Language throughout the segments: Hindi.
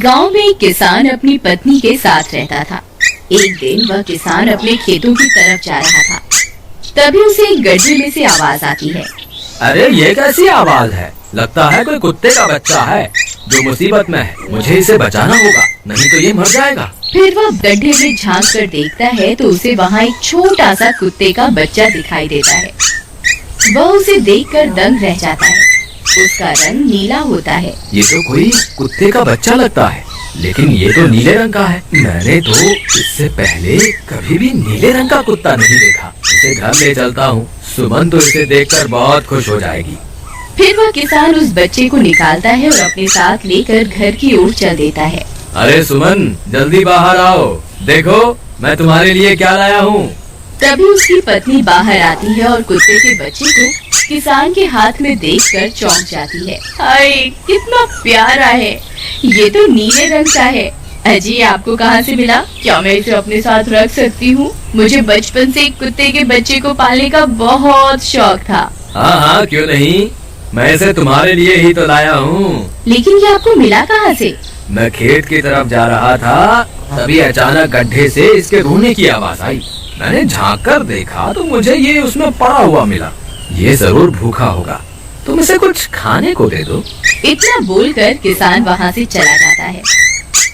गांव में एक किसान अपनी पत्नी के साथ रहता था। एक दिन वह किसान अपने खेतों की तरफ जा रहा था। तभी उसे एक गड्ढे में से आवाज आती है। अरे ये कैसी आवाज है? लगता है कोई कुत्ते का बच्चा है जो मुसीबत में है। मुझे इसे बचाना होगा, नहीं तो ये मर जाएगा। फिर वह गड्ढे में झांक कर देखता है तो उसे वहाँ एक छोटा सा कुत्ते का बच्चा दिखाई देता है। वह उसे देखकर दंग रह जाता है। उसका रंग नीला होता है। ये तो कोई कुत्ते का बच्चा लगता है, लेकिन ये तो नीले रंग का है। मैंने तो इससे पहले कभी भी नीले रंग का कुत्ता नहीं देखा। इसे घर ले चलता हूँ, सुमन तो इसे देखकर बहुत खुश हो जाएगी। फिर वह किसान उस बच्चे को निकालता है और अपने साथ लेकर घर की ओर चल देता है। अरे सुमन, जल्दी बाहर आओ, देखो मैं तुम्हारे लिए क्या लाया हूँ। तभी उसकी पत्नी बाहर आती है और कुत्ते के बच्चे को किसान के हाथ में देखकर चौंक जाती है। हाय, कितना प्यारा है, ये तो नीले रंग का है। अजी, आपको कहाँ से मिला? क्या मैं इसे अपने साथ रख सकती हूँ? मुझे बचपन से एक कुत्ते के बच्चे को पालने का बहुत शौक था। हाँ हाँ, क्यों नहीं, मैं इसे तुम्हारे लिए ही तो लाया हूँ। लेकिन ये आपको मिला कहाँ से? मैं खेत की तरफ जा रहा था, तभी अचानक गड्ढे से इसके रोने की आवाज आई। मैंने झांक कर देखा तो मुझे ये उसमें पड़ा हुआ मिला। ये जरूर भूखा होगा, तुम इसे कुछ खाने को दे दो। इतना बोलकर किसान वहाँ से चला जाता है।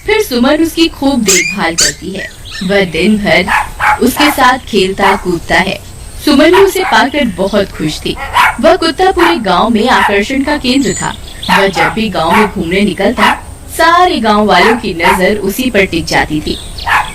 फिर सुमन उसकी खूब देखभाल करती है। वह दिन भर उसके साथ खेलता कूदता है। सुमन भी उसे पाकर बहुत खुश थी। वह कुत्ता पूरे गांव में आकर्षण का केंद्र था। वह जब भी गांव में घूमने निकलता, सारे गांव वालों की नजर उसी पर टिक जाती थी,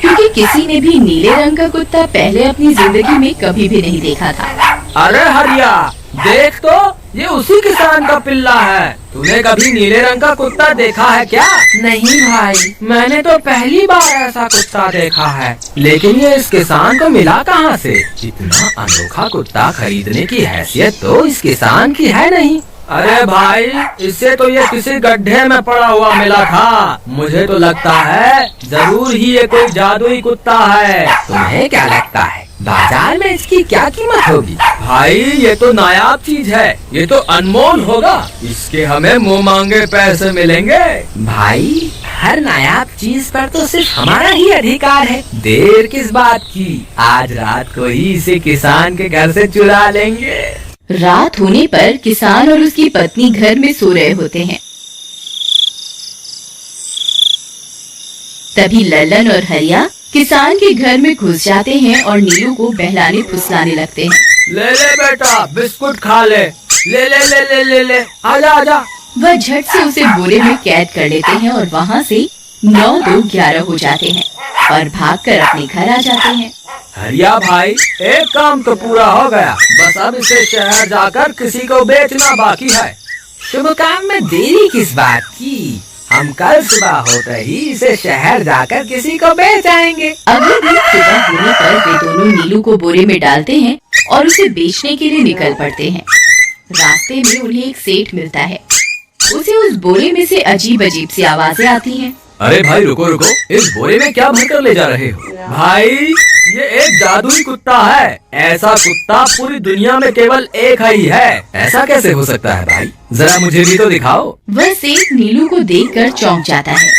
क्योंकि किसी ने भी नीले रंग का कुत्ता पहले अपनी जिंदगी में कभी भी नहीं देखा था। अरे हरिया, देख तो, ये उसी किसान का पिल्ला है। तूने कभी नीले रंग का कुत्ता देखा है क्या? नहीं भाई, मैंने तो पहली बार ऐसा कुत्ता देखा है। लेकिन ये इस किसान को मिला कहाँ से? इतना अनोखा कुत्ता खरीदने की हैसियत तो इस किसान की है नहीं। अरे भाई, इससे तो ये किसी गड्ढे में पड़ा हुआ मिला था। मुझे तो लगता है जरूर ही ये कोई जादुई कुत्ता है। तुम्हें क्या लगता है, बाजार में इसकी क्या कीमत होगी? भाई, ये तो नायाब चीज है, ये तो अनमोल होगा। इसके हमें मुंह मांगे पैसे मिलेंगे। भाई, हर नायाब चीज पर तो सिर्फ हमारा ही अधिकार है। देर किस बात की, आज रात को ही इसे किसान के घर से चुरा लेंगे। रात होने पर किसान और उसकी पत्नी घर में सो रहे होते हैं। तभी लल्लन और हरिया किसान के घर में घुस जाते हैं और नीलू को बहलाने फुसलाने लगते हैं। ले ले बेटा, बिस्कुट खा ले। ले ले ले ले ले ले, आजा आजा। वह झट से उसे बोरे में कैद कर लेते हैं और वहाँ से 9-2-11 हो जाते हैं और भागकर अपने घर आ जाते हैं। हरिया भाई, एक काम तो पूरा हो गया, बस अब इसे शहर जाकर किसी को बेचना बाकी है। शुभ काम में देरी किस बात की? हम कल सुबह होते ही इसे शहर जाकर किसी को बेच आएंगे। अगले दिन सुबह होने पर वे दोनों नीलू को बोरे में डालते हैं और उसे बेचने के लिए निकल पड़ते हैं। रास्ते में उन्हें एक सेठ मिलता है। उसे उस बोरे में से अजीब अजीब सी आवाजें आती हैं। अरे भाई, रुको रुको, इस बोरे में क्या भरकर ले जा रहे हो? भाई, ये एक जादुई कुत्ता है। ऐसा कुत्ता पूरी दुनिया में केवल एक ही है। ऐसा कैसे हो सकता है भाई? जरा मुझे भी तो दिखाओ। वह सेठ नीलू को देखकर चौंक जाता है।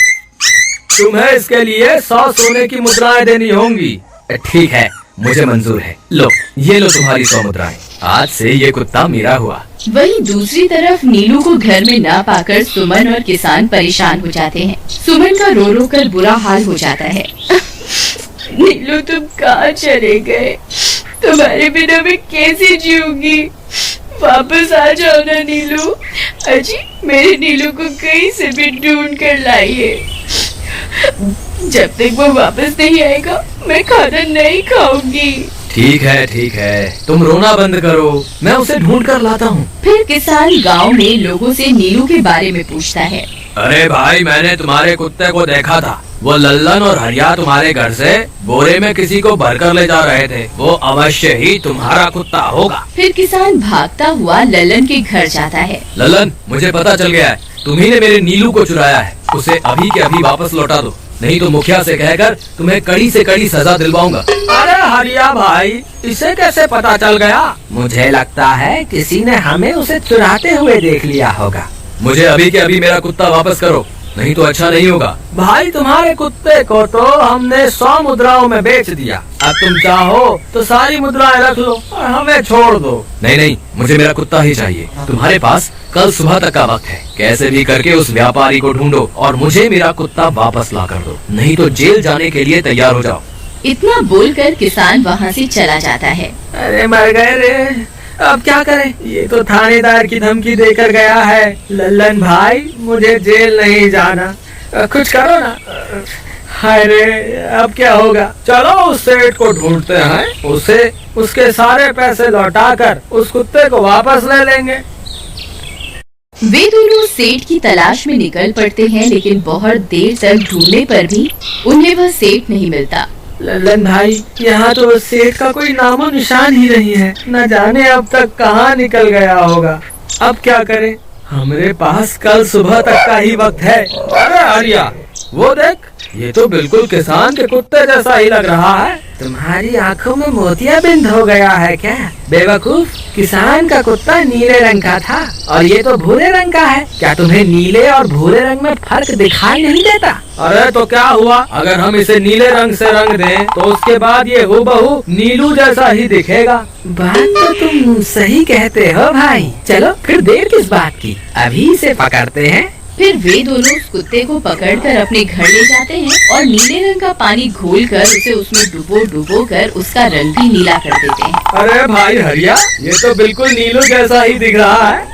तुम्हें इसके लिए 100 सोने की मुद्राएं देनी होंगी। ठीक है, मुझे मंजूर है। लो, ये लो तुम्हारी 100 मुद्राएं। आज से ये कुत्ता मेरा हुआ। वहीं दूसरी तरफ नीलू को घर में ना पाकर सुमन और किसान परेशान हो जाते हैं। सुमन का रो रो कर बुरा हाल हो जाता है। नीलू, तुम कहाँ चले गए? तुम्हारे बिना मैं कैसे जीऊंगी? वापस आ जाओ ना नीलू। अजी, मेरे नीलू को कहीं से भी ढूंढ कर लाइए। जब तक वो वापस नहीं आएगा, मैं खाना नहीं खाऊंगी। ठीक है, तुम रोना बंद करो, मैं उसे ढूंढ कर लाता हूँ। फिर किसान गांव में लोगों से नीलू के बारे में पूछता है। अरे भाई, मैंने तुम्हारे कुत्ते को देखा था। वो लल्लन और हरिया तुम्हारे घर से बोरे में किसी को भरकर ले जा रहे थे। वो अवश्य ही तुम्हारा कुत्ता होगा। फिर किसान भागता हुआ लल्लन के घर जाता है। लल्लन, मुझे पता चल गया है, तुम्ही ने मेरे नीलू को चुराया है। उसे अभी के अभी वापस लौटा दो, नहीं तो मुखिया से कहकर तुम्हें कड़ी से कड़ी सजा दिलवाऊंगा। अरे हरिया भाई, इसे कैसे पता चल गया? मुझे लगता है किसी ने हमें उसे चुराते हुए देख लिया होगा। मुझे अभी के अभी मेरा कुत्ता वापस करो, नहीं तो अच्छा नहीं होगा। भाई तुम्हारे कुत्ते को तो हमने 100 मुद्राओं में बेच दिया। अब तुम चाहो तो सारी मुद्राएं रख लो और हमें छोड़ दो। नहीं नहीं, मुझे मेरा कुत्ता ही चाहिए। तुम्हारे पास कल सुबह तक का वक्त है। कैसे भी करके उस व्यापारी को ढूंढो और मुझे मेरा कुत्ता वापस ला कर दो, नहीं तो जेल जाने के लिए तैयार हो जाओ। इतना बोलकर किसान वहाँ से चला जाता है। अरे मर गए रे, अब क्या करें? ये तो थानेदार की धमकी देकर गया है। लल्लन भाई, मुझे जेल नहीं जाना, कुछ करो ना। हाय रे, अब क्या होगा? चलो उस सेठ को ढूंढते हैं, उसे उसके सारे पैसे लौटाकर उस कुत्ते को वापस ले लेंगे। वे दोनों सेठ की तलाश में निकल पड़ते हैं, लेकिन बहुत देर तक ढूंढने पर भी उन्हें वह सेठ नहीं मिलता। लल्लन भाई, यहाँ तो सेठ का कोई नामो निशान ही नहीं है। न जाने अब तक कहाँ निकल गया होगा। अब क्या करें? हमारे पास कल सुबह तक का ही वक्त है। अरे आर्या, वो देख, ये तो बिल्कुल किसान के कुत्ते जैसा ही लग रहा है। तुम्हारी आंखों में मोतियाबिंद हो गया है क्या? बेवकूफ, किसान का कुत्ता नीले रंग का था और ये तो भूरे रंग का है। क्या तुम्हें नीले और भूरे रंग में फर्क दिखाई नहीं देता? अरे तो क्या हुआ, अगर हम इसे नीले रंग से रंग दें तो उसके बाद ये हूबहू नीलू जैसा ही दिखेगा। बात तो तुम सही कहते हो भाई। चलो फिर देर किस बात की, अभी इसे पकड़ते हैं। फिर वे दोनों उस कुत्ते को पकड़कर अपने घर ले जाते हैं और नीले रंग का पानी घोलकर उसे उसमें डुबो कर उसका रंग भी नीला कर देते हैं। अरे भाई हरिया, ये तो बिल्कुल नीलू जैसा ही दिख रहा है।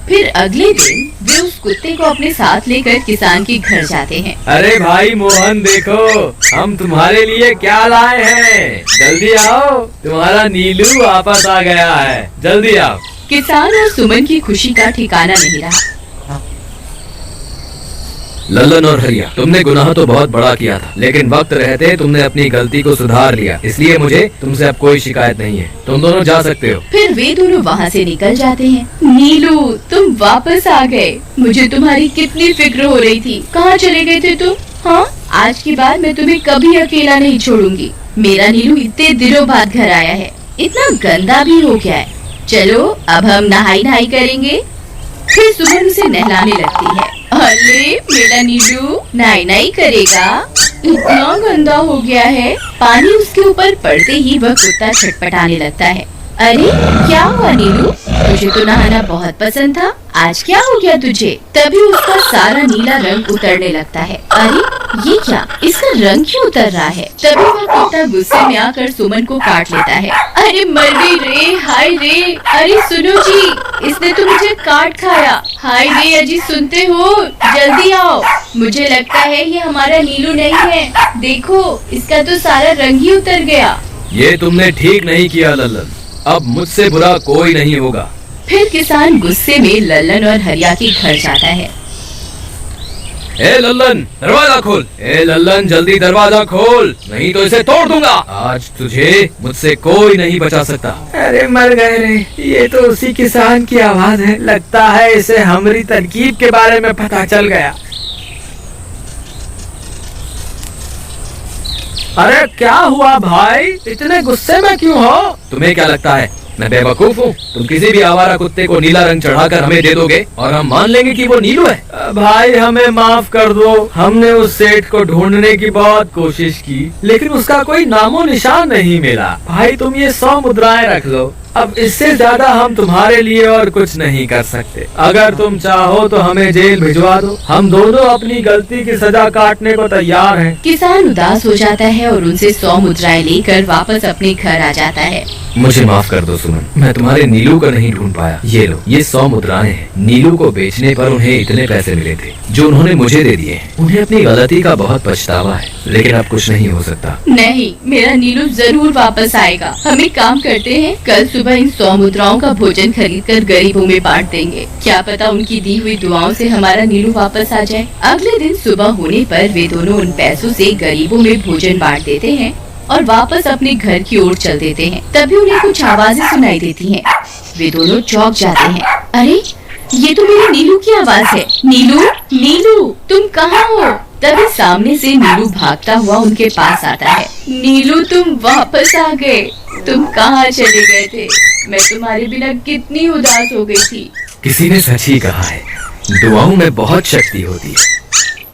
फिर अगले दिन वे उस कुत्ते को अपने साथ लेकर किसान के घर जाते हैं। अरे भाई मोहन, देखो हम तुम्हारे लिए क्या लाए हैं। जल्दी आओ, तुम्हारा नीलू वापस आ गया है। जल्दी आओ। किसान और सुमन की खुशी का ठिकाना नहीं रहा। लल्लन और हरिया, तुमने गुनाह तो बहुत बड़ा किया था, लेकिन वक्त रहते तुमने अपनी गलती को सुधार लिया, इसलिए मुझे तुमसे अब कोई शिकायत नहीं है। तुम दोनों जा सकते हो। फिर वे दोनों वहाँ से निकल जाते हैं। नीलू, तुम वापस आ गए। मुझे तुम्हारी कितनी फिक्र हो रही थी। कहाँ चले गए थे तुम? हाँ, आज के बाद मैं तुम्हें कभी अकेला नहीं छोड़ूंगी। मेरा नीलू इतने दिनों बाद घर आया है, इतना गंदा भी हो गया है। चलो अब हम नहाई करेंगे। फिर सुमन उसे नहलाने लगती है। अरे मेरा नीलू नहाई करेगा, इतना गंदा हो गया है। पानी उसके ऊपर पड़ते ही वह कुत्ता छटपटाने लगता है। अरे क्या हुआ नीलू, तुझे तो नहाना बहुत पसंद था, आज क्या हो गया तुझे? तभी उसका सारा नीला रंग उतरने लगता है। अरे ये क्या, इसका रंग क्यों उतर रहा है? तभी वह कुत्ता गुस्से में आकर सुमन को काट लेता है। अरे मर गई रे, हाय रे। अरे सुनो जी, इसने तो मुझे काट खाया। हाय रे अजी, सुनते हो? जल्दी आओ, मुझे लगता है ये हमारा नीलू नहीं है। देखो, इसका तो सारा रंग ही उतर गया। ये तुमने ठीक नहीं किया लल्लन, अब मुझसे बुरा कोई नहीं होगा। फिर किसान गुस्से में लल्लन और हरिया के घर जाता है। ए लल्लन, दरवाजा खोल। ए लल्लन, जल्दी दरवाजा खोल, नहीं तो इसे तोड़ दूंगा। आज तुझे मुझसे कोई नहीं बचा सकता। अरे मर गए रे, ये तो उसी किसान की आवाज है। लगता है इसे हमारी तरकीब के बारे में पता चल गया। अरे क्या हुआ भाई, इतने गुस्से में क्यों हो? तुम्हें क्या लगता है मैं बेवकूफ हूँ? तुम किसी भी आवारा कुत्ते को नीला रंग चढ़ाकर हमें दे दोगे और हम मान लेंगे कि वो नीलू है? भाई हमें माफ कर दो, हमने उस सेठ को ढूंढने की बहुत कोशिश की, लेकिन उसका कोई नामो निशान नहीं मिला। भाई तुम ये 100 मुद्राएं रख लो, अब इससे ज्यादा हम तुम्हारे लिए और कुछ नहीं कर सकते। अगर तुम चाहो तो हमें जेल भिजवा दो, हम दोनों अपनी गलती की सजा काटने को तैयार हैं। किसान उदास हो जाता है और उनसे 100 मुद्राएं लेकर वापस अपने घर आ जाता है। मुझे माफ कर दो सुमन, मैं तुम्हारे नीलू को नहीं ढूंढ पाया। ये लो, ये 100 मुद्राएं हैं। नीलू को बेचने पर उन्हें इतने पैसे मिले थे जो उन्होंने मुझे दे दिए हैं। उन्हें अपनी गलती का बहुत पछतावा है, लेकिन अब कुछ नहीं हो सकता। नहीं, मेरा नीलू जरूर वापस आएगा। हम एक काम करते हैं, कल सुबह इन 100 मुद्राओं का भोजन खरीदकर गरीबों में बांट देंगे। क्या पता उनकी दी हुई दुआओं से हमारा नीलू वापस आ जाए। अगले दिन सुबह होने पर वे दोनों उन पैसों से गरीबों में भोजन बांट देते हैं और वापस अपने घर की ओर चल देते हैं। तभी उन्हें कुछ आवाजें सुनाई देती हैं। वे दोनों चौंक जाते हैं। अरे ये तो मेरे नीलू की आवाज है। नीलू, नीलू तुम कहाँ हो? तभी सामने से नीलू भागता हुआ उनके पास आता है। नीलू तुम वापस आ गए, तुम कहाँ चले गए थे? मैं तुम्हारे बिना कितनी उदास हो गई थी। किसी ने सच ही कहा है, दुआओं में बहुत शक्ति होती है।